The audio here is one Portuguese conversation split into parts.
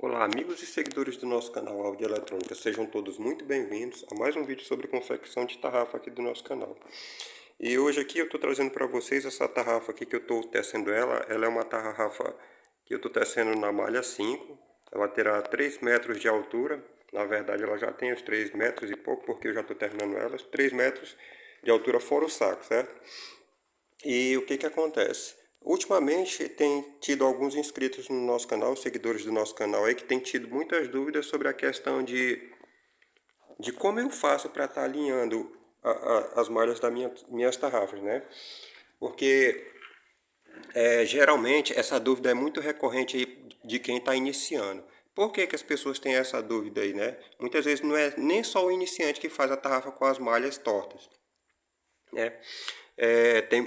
Olá amigos e seguidores do nosso canal Áudio Eletrônica, sejam todos muito bem-vindos a mais um vídeo sobre confecção de tarrafa aqui do nosso canal. E hoje aqui eu estou trazendo para vocês essa tarrafa aqui que eu estou tecendo ela é uma tarrafa que eu estou tecendo na malha 5, ela terá 3 metros de altura, na verdade ela já tem os 3 metros e pouco porque eu já estou terminando ela, 3 metros de altura fora o saco, certo? E o que que acontece? Ultimamente tem tido alguns inscritos no nosso canal, seguidores do nosso canal aí, que tem tido muitas dúvidas sobre a questão de como eu faço para estar alinhando as malhas das minhas tarrafas, né? Porque geralmente essa dúvida é muito recorrente aí de quem está iniciando. Por que que as pessoas têm essa dúvida aí, né? Muitas vezes não é nem só o iniciante que faz a tarrafa com as malhas tortas, né?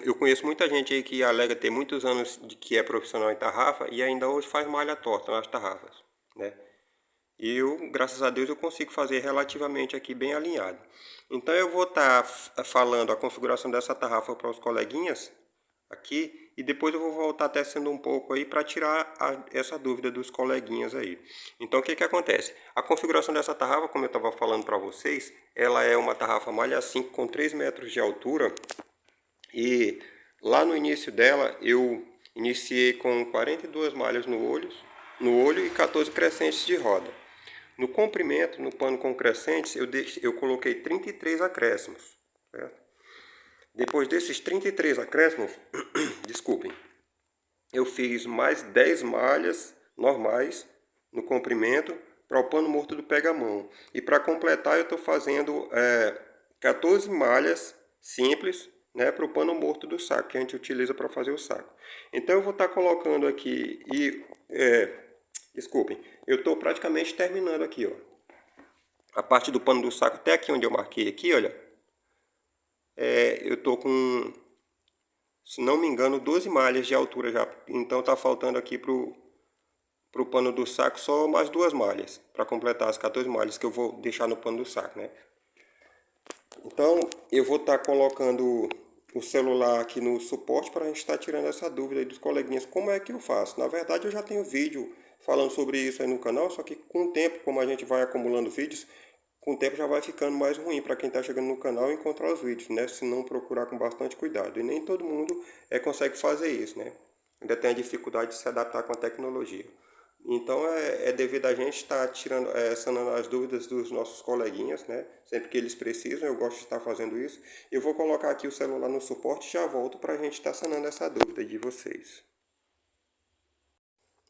Eu conheço muita gente aí que alega ter muitos anos de que é profissional em tarrafa e ainda hoje faz malha torta nas tarrafas, né? E eu, graças a Deus, eu consigo fazer relativamente aqui bem alinhado. Então eu vou estar falando a configuração dessa tarrafa para os coleguinhas aqui e depois eu vou voltar tecendo um pouco aí para tirar essa dúvida dos coleguinhas aí. Então o que que acontece? A configuração dessa tarrafa, como eu estava falando para vocês, ela é uma tarrafa malha 5 com 3 metros de altura. E lá no início dela eu iniciei com 42 malhas no olho e 14 crescentes de roda. No comprimento, no pano com crescentes, eu coloquei 33 acréscimos, certo? Depois desses 33 acréscimos, desculpem, eu fiz mais 10 malhas normais no comprimento para o pano morto do pega-mão. E para completar eu estou fazendo 14 malhas simples, né, para o pano morto do saco, que a gente utiliza para fazer o saco. Então eu vou estar colocando aqui desculpem, eu estou praticamente terminando aqui, ó. A parte do pano do saco até aqui onde eu marquei aqui, olha. Eu estou com, se não me engano, 12 malhas de altura já. Então tá faltando aqui pro pano do saco só mais 2 malhas, para completar as 14 malhas que eu vou deixar no pano do saco, né? Então eu vou estar colocando o celular aqui no suporte para a gente estar tirando essa dúvida aí dos coleguinhas, como é que eu faço. Na verdade eu já tenho vídeo falando sobre isso aí no canal, só que com o tempo, como a gente vai acumulando vídeos, com o tempo já vai ficando mais ruim para quem está chegando no canal encontrar os vídeos, né? Se não procurar com bastante cuidado. E nem todo mundo consegue fazer isso, né? Ainda tem a dificuldade de se adaptar com a tecnologia. Então é devido a gente estar tirando, sanando as dúvidas dos nossos coleguinhas, né? Sempre que eles precisam, eu gosto de estar fazendo isso. Eu vou colocar aqui o celular no suporte e já volto para a gente estar sanando essa dúvida de vocês.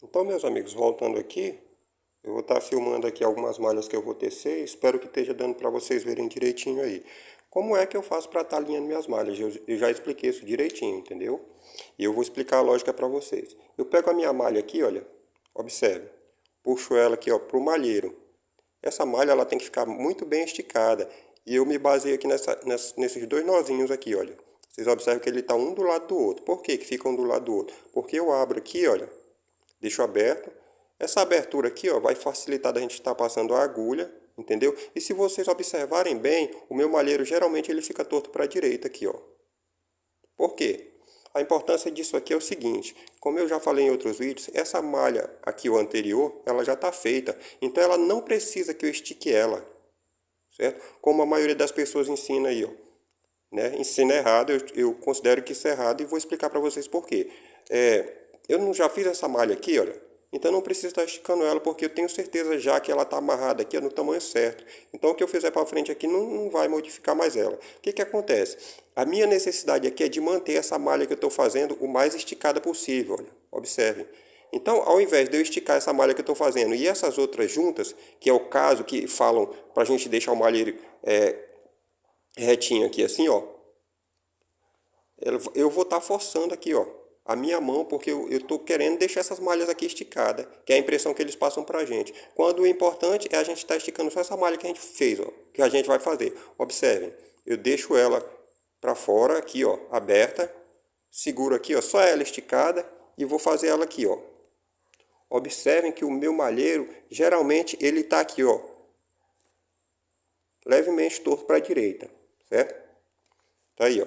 Então, meus amigos, voltando aqui, eu vou estar filmando aqui algumas malhas que eu vou tecer. Espero que esteja dando para vocês verem direitinho aí. Como é que eu faço para estar alinhando minhas malhas? Eu já expliquei isso direitinho, entendeu? E eu vou explicar a lógica para vocês. Eu pego a minha malha aqui, olha. Observe, puxo ela aqui ó, para o malheiro. Essa malha ela tem que ficar muito bem esticada. E eu me baseio aqui nesses dois nozinhos aqui, olha. Vocês observam que ele está um do lado do outro. Por que que fica um do lado do outro? Porque eu abro aqui, olha, deixo aberto. Essa abertura aqui ó, vai facilitar da gente estar passando a agulha, entendeu? E se vocês observarem bem, o meu malheiro geralmente ele fica torto para a direita aqui, ó. Por quê? A importância disso aqui é o seguinte, como eu já falei em outros vídeos, essa malha aqui, o anterior, ela já está feita. Então ela não precisa que eu estique ela, certo? Como a maioria das pessoas ensina aí, ó. Né? Ensina errado, eu considero que isso é errado e vou explicar para vocês por quê. Eu não já fiz essa malha aqui, olha. Então não preciso estar esticando ela, porque eu tenho certeza já que ela está amarrada aqui no tamanho certo. Então o que eu fizer para frente aqui não vai modificar mais ela. O que que acontece? A minha necessidade aqui é de manter essa malha que eu estou fazendo o mais esticada possível. Olha, observem. Então, ao invés de eu esticar essa malha que eu estou fazendo e essas outras juntas, que é o caso que falam para a gente deixar o malheiro retinho aqui assim, ó. Eu vou estar forçando aqui, ó, a minha mão, porque eu estou querendo deixar essas malhas aqui esticadas, que é a impressão que eles passam pra gente. Quando o importante é a gente estar esticando só essa malha que a gente fez, ó, que a gente vai fazer. Observem, eu deixo ela para fora aqui, ó, aberta, seguro aqui, ó, só ela esticada e vou fazer ela aqui, ó. Observem que o meu malheiro, geralmente, ele tá aqui, ó, levemente torto para a direita, certo? Tá aí, ó.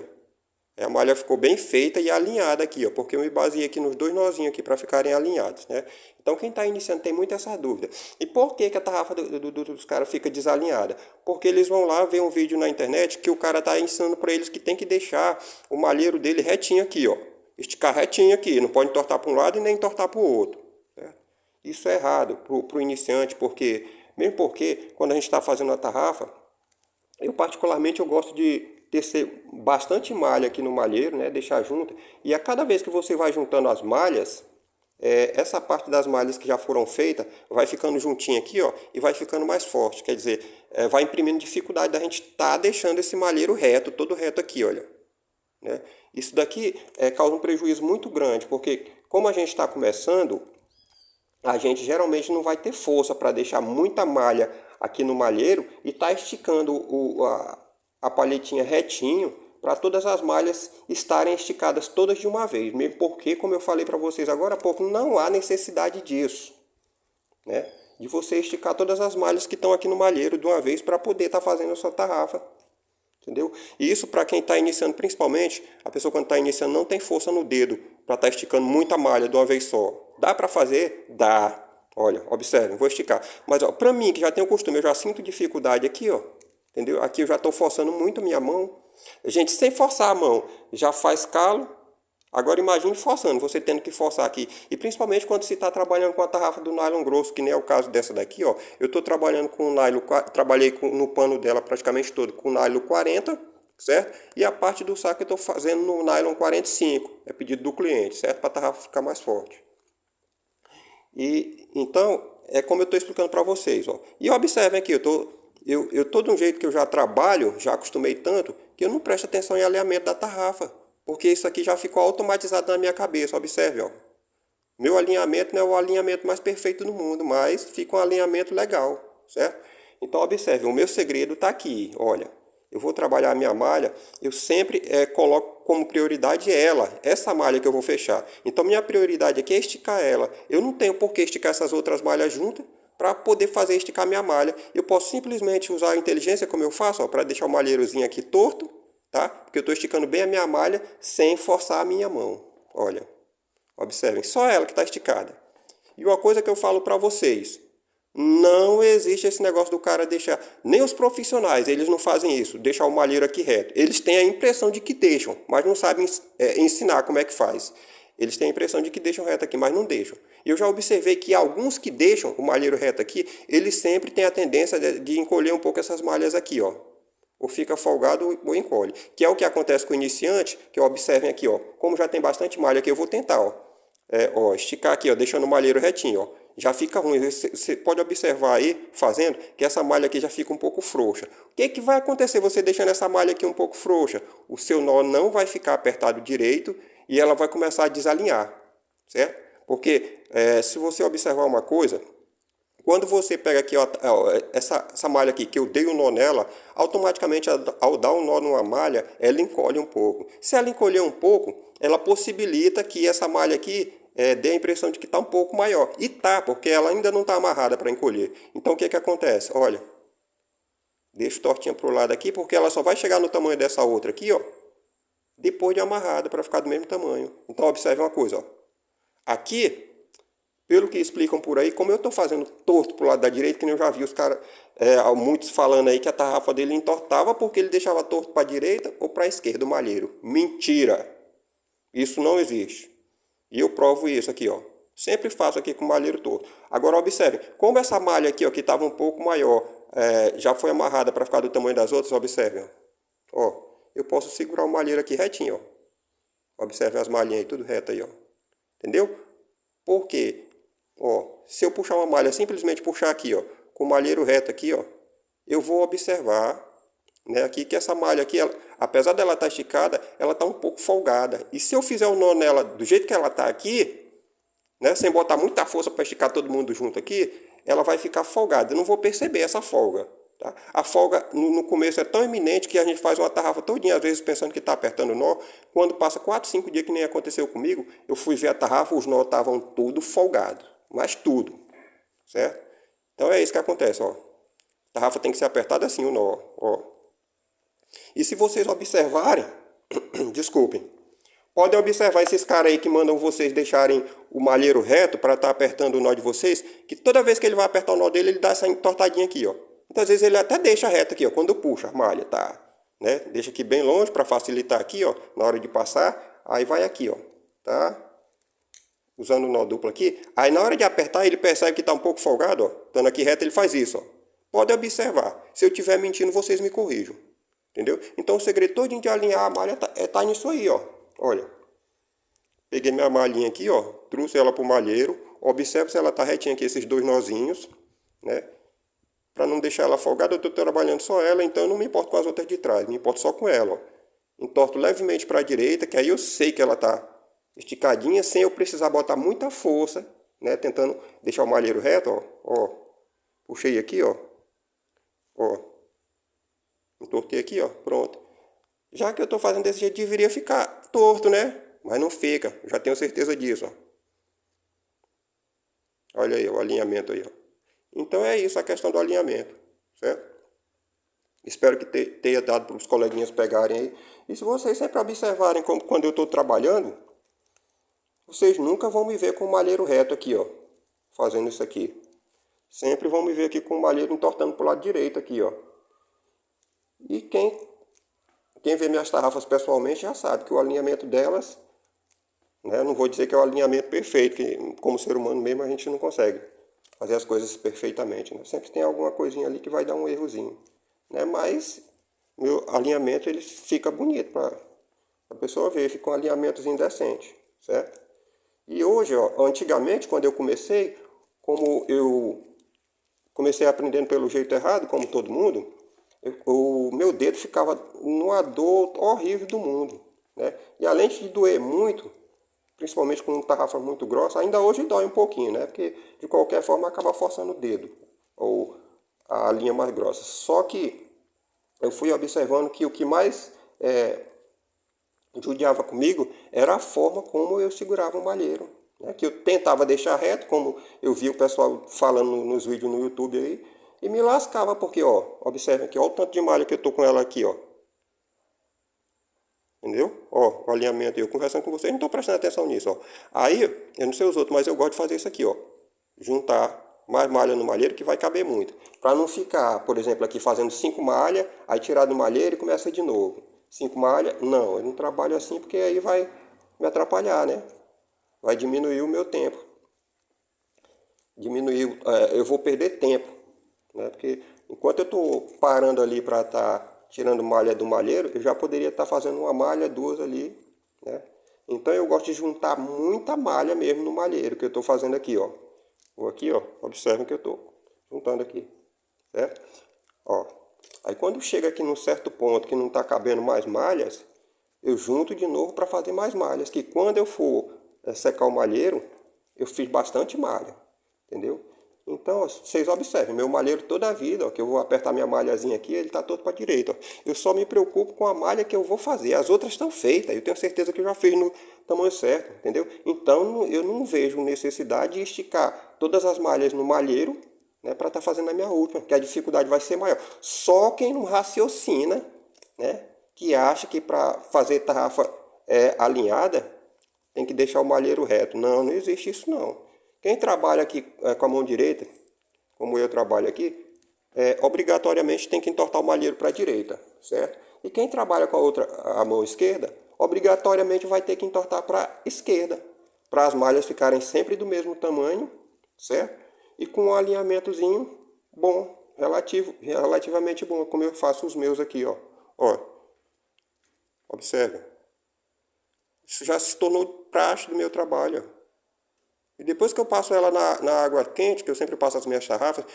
A malha ficou bem feita e alinhada aqui, ó, porque eu me baseei aqui nos dois nozinhos aqui para ficarem alinhados, né? Então quem está iniciando tem muito essa dúvida. E por que que a tarrafa dos caras fica desalinhada? Porque eles vão lá ver um vídeo na internet que o cara está ensinando para eles que tem que deixar o malheiro dele retinho aqui, ó. Esticar retinho aqui, não pode entortar para um lado e nem entortar para o outro, certo? Isso é errado para o iniciante, mesmo porque quando a gente está fazendo a tarrafa, eu particularmente eu gosto de tecer bastante malha aqui no malheiro, né? Deixar junto. E a cada vez que você vai juntando as malhas, essa parte das malhas que já foram feitas vai ficando juntinha aqui, ó, e vai ficando mais forte. Quer dizer, vai imprimindo dificuldade da gente estar deixando esse malheiro reto, todo reto aqui, olha. Né? Isso daqui causa um prejuízo muito grande, porque como a gente está começando, a gente geralmente não vai ter força para deixar muita malha aqui no malheiro e tá esticando a palhetinha retinho para todas as malhas estarem esticadas todas de uma vez. Mesmo porque, como eu falei para vocês agora há pouco, não há necessidade disso, né? De você esticar todas as malhas que estão aqui no malheiro de uma vez para poder estar fazendo a sua tarrafa. Entendeu? E isso para quem está iniciando, principalmente, a pessoa quando está iniciando não tem força no dedo para estar esticando muita malha de uma vez só. Dá para fazer? Dá. Olha, observe, vou esticar. Mas para mim, que já tenho costume, eu já sinto dificuldade aqui, ó. Entendeu? Aqui eu já estou forçando muito a minha mão. Gente, sem forçar a mão, já faz calo. Agora imagine forçando, você tendo que forçar aqui. E principalmente quando se está trabalhando com a tarrafa do nylon grosso, que nem é o caso dessa daqui, ó. Eu estou trabalhando com o nylon, trabalhei no pano dela praticamente todo com o nylon 40, certo? E a parte do saco eu estou fazendo no nylon 45, é pedido do cliente, certo? Para a tarrafa ficar mais forte. E então, é como eu estou explicando para vocês, ó. E observem aqui, eu tô de um jeito que eu já trabalho, já acostumei tanto, que eu não presto atenção em alinhamento da tarrafa. Porque isso aqui já ficou automatizado na minha cabeça, observe, ó. Meu alinhamento não é o alinhamento mais perfeito do mundo, mas fica um alinhamento legal, certo? Então observe, o meu segredo está aqui, olha. Eu vou trabalhar a minha malha, eu sempre coloco como prioridade essa malha que eu vou fechar. Então minha prioridade aqui é esticar ela. Eu não tenho por que esticar essas outras malhas juntas para poder fazer esticar minha malha. Eu posso simplesmente usar a inteligência como eu faço, para deixar o malheirozinho aqui torto, tá? Porque eu estou esticando bem a minha malha sem forçar a minha mão. Olha, observem, só ela que está esticada. E uma coisa que eu falo para vocês, não existe esse negócio do cara deixar, nem os profissionais, eles não fazem isso, deixar o malheiro aqui reto. Eles têm a impressão de que deixam, mas não sabem ensinar como é que faz. Eles têm a impressão de que deixam reto aqui, mas não deixam. E eu já observei que alguns que deixam o malheiro reto aqui, eles sempre têm a tendência de encolher um pouco essas malhas aqui, ó. Ou fica folgado ou encolhe. Que é o que acontece com o iniciante, que observem aqui, ó. Como já tem bastante malha aqui, eu vou tentar, ó. Esticar aqui, ó, deixando o malheiro retinho, ó. Já fica ruim. Você pode observar aí, fazendo, que essa malha aqui já fica um pouco frouxa. O que que vai acontecer você deixando essa malha aqui um pouco frouxa? O seu nó não vai ficar apertado direito e ela vai começar a desalinhar, certo? Porque se você observar uma coisa, quando você pega aqui, ó, essa malha aqui, que eu dei um nó nela, automaticamente ao dar um nó numa malha, ela encolhe um pouco. Se ela encolher um pouco, ela possibilita que essa malha aqui dê a impressão de que está um pouco maior. E tá, porque ela ainda não está amarrada para encolher. Então o que que acontece? Olha, deixa tortinha para o lado aqui, porque ela só vai chegar no tamanho dessa outra aqui, ó, depois de amarrada, para ficar do mesmo tamanho. Então observe uma coisa, ó. Aqui, pelo que explicam por aí, como eu estou fazendo torto para o lado da direita, que nem eu já vi os caras, muitos falando aí que a tarrafa dele entortava porque ele deixava torto para a direita ou para a esquerda, o malheiro. Mentira! Isso não existe. E eu provo isso aqui, ó. Sempre faço aqui com o malheiro torto. Agora observe, como essa malha aqui, ó, que estava um pouco maior, já foi amarrada para ficar do tamanho das outras, observe, ó. Eu posso segurar o malheiro aqui retinho, ó. Observe as malhinhas aí, tudo reto aí, ó. Entendeu? Por quê? Ó, se eu puxar uma malha, simplesmente puxar aqui, ó, com o malheiro reto aqui, ó, eu vou observar, né, aqui que essa malha aqui, apesar dela estar esticada, ela está um pouco folgada. E se eu fizer o nó nela do jeito que ela está aqui, né, sem botar muita força para esticar todo mundo junto aqui, ela vai ficar folgada. Eu não vou perceber essa folga. Tá? A folga no começo é tão iminente que a gente faz uma tarrafa todinha, às vezes pensando que está apertando o nó. Quando passa 4, 5 dias, que nem aconteceu comigo, eu fui ver a tarrafa, os nós estavam tudo folgados. Mas tudo, certo? Então é isso que acontece, ó. A tarrafa tem que ser apertada assim, o nó, ó. E se vocês observarem, Desculpem. Podem observar esses caras aí que mandam vocês deixarem o malheiro reto para estar apertando o nó de vocês, que toda vez que ele vai apertar o nó dele, ele dá essa entortadinha aqui, ó. Muitas vezes ele até deixa reto aqui, ó, quando puxa a malha, tá? Né? Deixa aqui bem longe para facilitar aqui, ó, na hora de passar. Aí vai aqui, ó, tá? Usando o nó duplo aqui. Aí na hora de apertar, ele percebe que tá um pouco folgado, ó. Estando aqui reto, ele faz isso, ó. Pode observar. Se eu estiver mentindo, vocês me corrijam. Entendeu? Então o segredo todo de alinhar a malha tá nisso aí, ó. Olha. Peguei minha malhinha aqui, ó. Trouxe ela pro malheiro. Observe se ela tá retinha aqui, esses dois nozinhos, né? Para não deixar ela folgada, eu estou trabalhando só ela, então eu não me importo com as outras de trás, me importo só com ela, ó. Entorto levemente para a direita, que aí eu sei que ela tá esticadinha, sem eu precisar botar muita força, né? Tentando deixar o malheiro reto, ó. Ó. Puxei aqui, ó. Ó. Entortei aqui, ó. Pronto. Já que eu estou fazendo desse jeito, deveria ficar torto, né? Mas não fica, já tenho certeza disso, ó. Olha aí, o alinhamento aí, ó. Então é isso a questão do alinhamento, certo? Espero que tenha dado para os coleguinhas pegarem aí. E se vocês sempre observarem como quando eu estou trabalhando, vocês nunca vão me ver com o malheiro reto aqui, ó. Fazendo isso aqui. Sempre vão me ver aqui com o malheiro entortando para o lado direito aqui, ó. E quem vê minhas tarrafas pessoalmente já sabe que o alinhamento delas, né, não vou dizer que é o alinhamento perfeito, que como ser humano mesmo a gente não consegue fazer as coisas perfeitamente, né? Sempre tem alguma coisinha ali que vai dar um errozinho, né? Mas meu alinhamento ele fica bonito para a pessoa ver, fica um alinhamentozinho decente, certo? E hoje, ó, antigamente quando eu comecei, como eu comecei aprendendo pelo jeito errado, como todo mundo, o meu dedo ficava numa dor horrível do mundo, né? E além de doer muito, principalmente com tarrafa muito grossa, ainda hoje dói um pouquinho, né? Porque de qualquer forma acaba forçando o dedo, ou a linha mais grossa. Só que eu fui observando que o que mais judiava comigo era a forma como eu segurava o malheiro, né? Que eu tentava deixar reto, como eu vi o pessoal falando nos vídeos no YouTube aí, e me lascava, porque, ó, observe aqui, ó o tanto de malha que eu tô com ela aqui, ó. Entendeu? Ó, o alinhamento, eu conversando com vocês, não estou prestando atenção nisso, ó. Aí, eu não sei os outros, mas eu gosto de fazer isso aqui, ó. Juntar mais malha no malheiro que vai caber muito. Para não ficar, por exemplo, aqui fazendo 5 malhas, aí tirar do malheiro e começa de novo. 5 malhas, não, eu não trabalho assim porque aí vai me atrapalhar, né? Vai diminuir o meu tempo. Diminuir, eu vou perder tempo, né? Porque enquanto eu estou parando ali para estar tirando malha do malheiro, eu já poderia estar fazendo uma malha, duas ali, né? Então eu gosto de juntar muita malha mesmo no malheiro, que eu estou fazendo aqui, ó. Vou aqui, ó, observem que eu estou juntando aqui, certo? Ó, aí quando chega aqui num certo ponto que não está cabendo mais malhas, eu junto de novo para fazer mais malhas, que quando eu for secar o malheiro, eu fiz bastante malha, entendeu? Então, vocês observem, meu malheiro toda a vida, ó, que eu vou apertar minha malhazinha aqui, ele está todo para a direita. Ó. Eu só me preocupo com a malha que eu vou fazer. As outras estão feitas, eu tenho certeza que eu já fiz no tamanho certo, entendeu? Então, eu não vejo necessidade de esticar todas as malhas no malheiro, né, para estar fazendo a minha última, que a dificuldade vai ser maior. Só quem não raciocina, né, que acha que para fazer tarrafa alinhada, tem que deixar o malheiro reto. Não, não existe isso não. Quem trabalha aqui com a mão direita, como eu trabalho aqui, obrigatoriamente tem que entortar o malheiro para a direita, certo? E quem trabalha com a mão esquerda, obrigatoriamente vai ter que entortar para a esquerda, para as malhas ficarem sempre do mesmo tamanho, certo? E com um alinhamentozinho bom, relativamente bom, como eu faço os meus aqui, ó. Ó, observe. Isso já se tornou praxe do meu trabalho, ó. E depois que eu passo ela na água quente, que eu sempre passo as minhas tarrafas,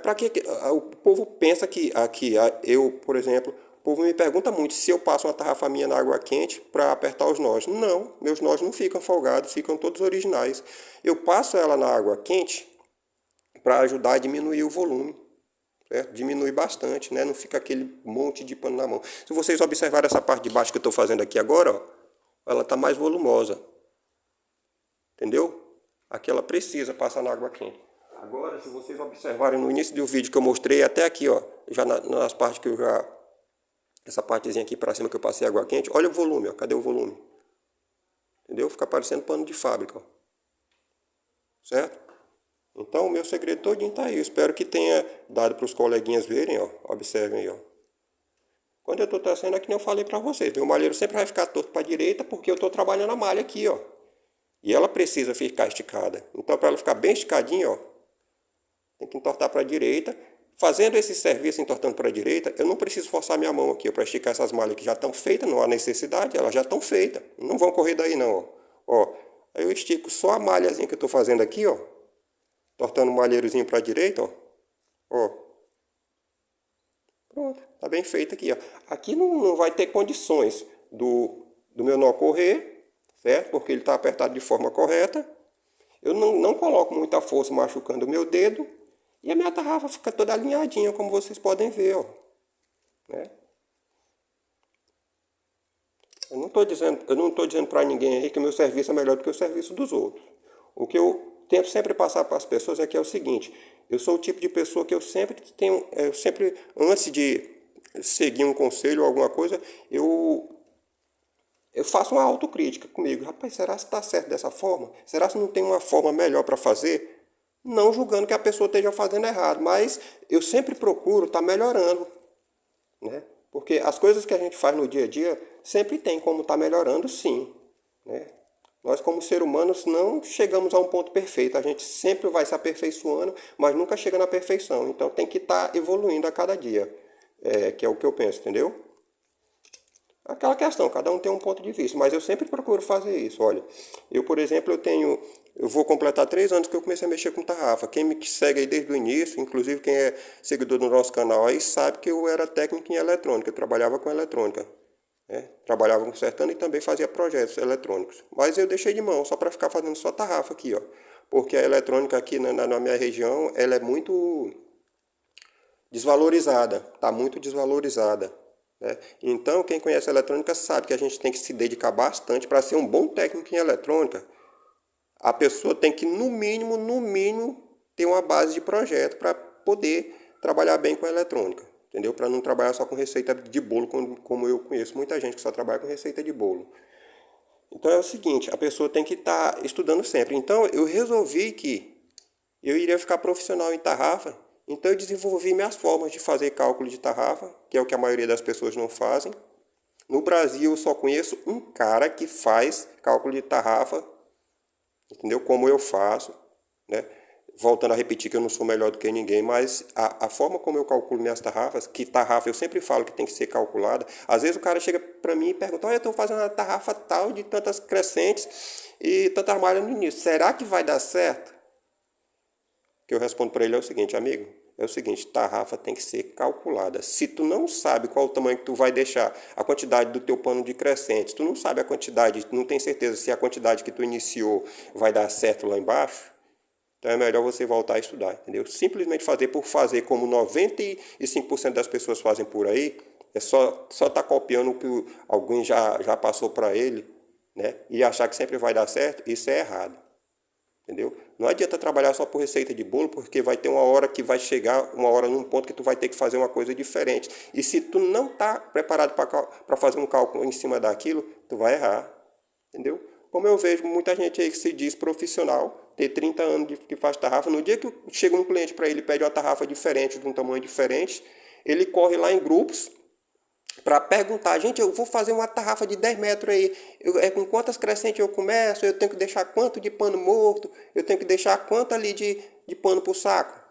para que o povo pensa que aqui, eu, por exemplo, o povo me pergunta muito se eu passo uma tarrafa minha na água quente para apertar os nós. Não, meus nós não ficam folgados, ficam todos originais. Eu passo ela na água quente para ajudar a diminuir o volume, certo? Diminui bastante, né? Não fica aquele monte de pano na mão. Se vocês observarem essa parte de baixo que eu estou fazendo aqui agora, ó, ela está mais volumosa, entendeu? Aqui ela precisa passar na água quente. Agora, se vocês observarem no início do vídeo que eu mostrei, até aqui, ó, já nas partes que eu já essa partezinha aqui para cima que eu passei água quente, olha o volume, ó, cadê o volume? Entendeu? Fica parecendo pano de fábrica, ó. Certo? Então o meu segredo todinho tá aí. Eu espero que tenha dado para os coleguinhas verem, ó. Observem aí, ó. Quando eu estou tecendo é que nem eu falei para vocês. Meu malheiro sempre vai ficar torto para a direita porque eu estou trabalhando a malha aqui, ó. E ela precisa ficar esticada. Então para ela ficar bem esticadinha, ó, tem que entortar para a direita. Fazendo esse serviço entortando para a direita, eu não preciso forçar minha mão aqui para esticar essas malhas que já estão feitas, não há necessidade, elas já estão feitas. Não vão correr daí não, ó. Ó, aí eu estico só a malhazinha que eu estou fazendo aqui, ó. Tortando o malheirozinho para a direita, ó. Ó. Pronto, tá bem feito aqui, ó. Aqui não vai ter condições do meu nó correr, certo? Porque ele está apertado de forma correta. Eu não coloco muita força machucando o meu dedo. E a minha tarrafa fica toda alinhadinha, como vocês podem ver, ó. Né? Eu não tô dizendo para ninguém aí que o meu serviço é melhor do que o serviço dos outros. O que eu tento sempre passar para as pessoas é que é o seguinte: eu sou o tipo de pessoa que eu sempre tenho, antes de seguir um conselho ou alguma coisa, eu faço uma autocrítica comigo. Rapaz, será que está certo dessa forma? Será que não tem uma forma melhor para fazer? Não julgando que a pessoa esteja fazendo errado, mas eu sempre procuro estar melhorando, né? Porque as coisas que a gente faz no dia a dia sempre tem como estar melhorando, sim, né? Nós, como seres humanos, não chegamos a um ponto perfeito. A gente sempre vai se aperfeiçoando, mas nunca chega na perfeição. Então tem que estar evoluindo a cada dia, que é o que eu penso, entendeu? Aquela questão, cada um tem um ponto de vista, mas eu sempre procuro fazer isso. Olha, eu, por exemplo, eu vou completar 3 anos que eu comecei a mexer com tarrafa. Quem me segue aí desde o início, inclusive quem é seguidor do nosso canal aí, sabe que eu era técnico em eletrônica, eu trabalhava com eletrônica, né? Trabalhava consertando e também fazia projetos eletrônicos. Mas eu deixei de mão, só para ficar fazendo só tarrafa aqui, ó. Porque a eletrônica aqui na minha região, ela é muito desvalorizada, está muito desvalorizada, né? Então, quem conhece a eletrônica sabe que a gente tem que se dedicar bastante para ser um bom técnico em eletrônica. A pessoa tem que, no mínimo, ter uma base de projeto para poder trabalhar bem com a eletrônica, entendeu? Para não trabalhar só com receita de bolo, como eu conheço muita gente que só trabalha com receita de bolo. Então é o seguinte, a pessoa tem que estar estudando sempre. Então eu resolvi que eu iria ficar profissional em tarrafa, então eu desenvolvi minhas formas de fazer cálculo de tarrafa, que é o que a maioria das pessoas não fazem. No Brasil eu só conheço um cara que faz cálculo de tarrafa, entendeu? Como eu faço, né? Voltando a repetir que eu não sou melhor do que ninguém, mas a forma como eu calculo minhas tarrafas, que tarrafa eu sempre falo que tem que ser calculada. Às vezes o cara chega para mim e pergunta: olha, eu estou fazendo uma tarrafa tal de tantas crescentes e tantas malhas no início, será que vai dar certo? O que eu respondo para ele é o seguinte: amigo, é o seguinte, tarrafa tem que ser calculada. Se tu não sabe qual o tamanho que tu vai deixar, a quantidade do teu pano de crescente, tu não sabe a quantidade, não tem certeza se a quantidade que tu iniciou vai dar certo lá embaixo, então é melhor você voltar a estudar, entendeu? Simplesmente fazer por fazer, como 95% das pessoas fazem por aí, é só tá copiando o que alguém já passou para ele, né? E achar que sempre vai dar certo, isso é errado. Entendeu? Não adianta trabalhar só por receita de bolo, porque vai ter uma hora que vai chegar, uma hora num ponto que tu vai ter que fazer uma coisa diferente. E se tu não está preparado para fazer um cálculo em cima daquilo, tu vai errar. Entendeu? Como eu vejo muita gente aí que se diz profissional, ter 30 anos que faz tarrafa, no dia que chega um cliente para ele e pede uma tarrafa diferente, de um tamanho diferente, ele corre lá em grupos para perguntar: gente, eu vou fazer uma tarrafa de 10 metros aí, com quantas crescentes eu começo, eu tenho que deixar quanto de pano morto, eu tenho que deixar quanto ali de pano pro saco.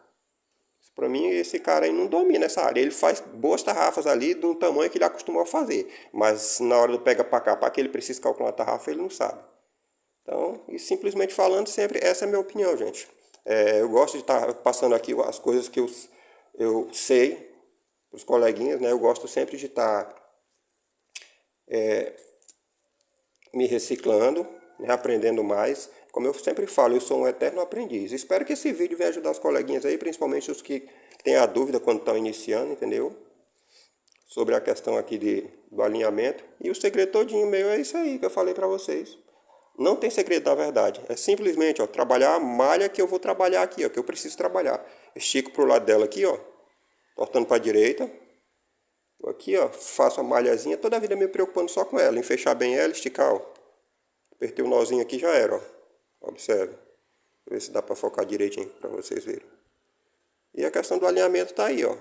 Para mim, esse cara aí não domina essa área. Ele faz boas tarrafas ali do tamanho que ele acostumou a fazer, mas na hora do pega para cá, para que ele precisa calcular a tarrafa, ele não sabe. Então, e simplesmente falando sempre, essa é a minha opinião, gente. Eu gosto de estar passando aqui as coisas que eu sei para os coleguinhas, né? Eu gosto sempre de estar me reciclando, né? Aprendendo mais. Como eu sempre falo, eu sou um eterno aprendiz. Espero que esse vídeo venha ajudar os coleguinhas aí, principalmente os que têm a dúvida quando estão iniciando, entendeu? Sobre a questão aqui do alinhamento. E o segredo todinho meu é isso aí que eu falei para vocês. Não tem segredo, na verdade. É simplesmente, ó, trabalhar a malha que eu vou trabalhar aqui, ó, que eu preciso trabalhar. Estico pro lado dela aqui, ó, tortando para a direita. Aqui, ó, faço a malhazinha, toda a vida me preocupando só com ela, em fechar bem ela, esticar, ó. Apertei o nozinho aqui, já era, ó. Observe. Vou ver se dá pra focar direitinho pra vocês verem. E a questão do alinhamento tá aí, ó.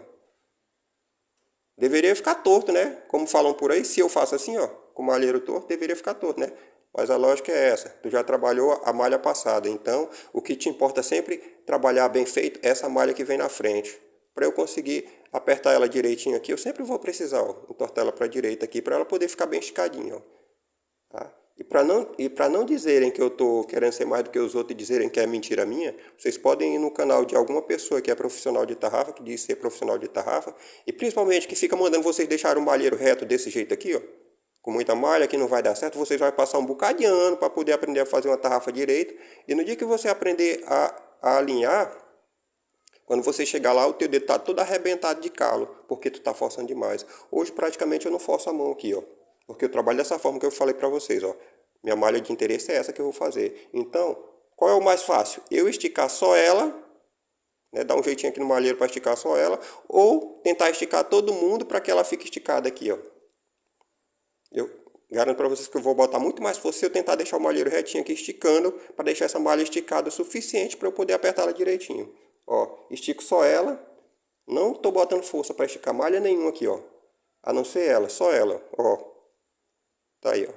Deveria ficar torto, né? Como falam por aí, se eu faço assim, ó, com o malheiro torto, deveria ficar torto, né? Mas a lógica é essa. Tu já trabalhou a malha passada, então o que te importa é sempre trabalhar bem feito essa malha que vem na frente. Para eu conseguir apertar ela direitinho aqui, eu sempre vou precisar, ó, entortar ela para a direita aqui, para ela poder ficar bem esticadinha, ó. Tá? E para não dizerem que eu estou querendo ser mais do que os outros e dizerem que é mentira minha, vocês podem ir no canal de alguma pessoa que é profissional de tarrafa, que diz ser profissional de tarrafa, e principalmente que fica mandando vocês deixarem um malheiro reto desse jeito aqui, ó, com muita malha, que não vai dar certo, vocês vão passar um bocado de ano para poder aprender a fazer uma tarrafa direito, e no dia que você aprender a alinhar, quando você chegar lá, o teu dedo está todo arrebentado de calo, porque tu está forçando demais. Hoje, praticamente, eu não forço a mão aqui, ó. Porque eu trabalho dessa forma que eu falei para vocês, ó. Minha malha de interesse é essa que eu vou fazer. Então, qual é o mais fácil? Eu esticar só ela, né, dar um jeitinho aqui no malheiro para esticar só ela, ou tentar esticar todo mundo para que ela fique esticada aqui, ó. Eu garanto para vocês que eu vou botar muito mais força se eu tentar deixar o malheiro retinho aqui esticando, para deixar essa malha esticada o suficiente para eu poder apertar ela direitinho. Ó, estico só ela, não tô botando força para esticar malha nenhuma aqui, ó. A não ser ela, só ela, ó. Tá aí, ó.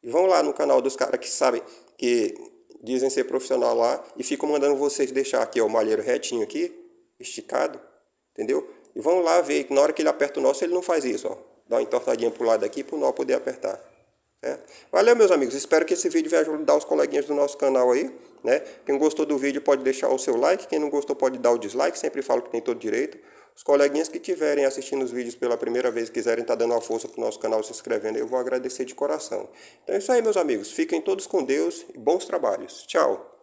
E vão lá no canal dos caras que sabem, que dizem ser profissional lá e ficam mandando vocês deixar aqui, ó, o malheiro retinho aqui, esticado, entendeu? E vão lá ver que na hora que ele aperta o nó, ele não faz isso, ó. Dá uma entortadinha pro lado aqui para o nó poder apertar. Certo? Valeu, meus amigos. Espero que esse vídeo venha ajudar os coleguinhas do nosso canal aí, né? Quem gostou do vídeo pode deixar o seu like. Quem não gostou pode dar o dislike. Sempre falo que tem todo direito. Os coleguinhas que estiverem assistindo os vídeos pela primeira vez e quiserem estar dando uma força pro nosso canal, se inscrevendo, eu vou agradecer de coração. Então é isso aí, meus amigos. Fiquem todos com Deus e bons trabalhos. Tchau.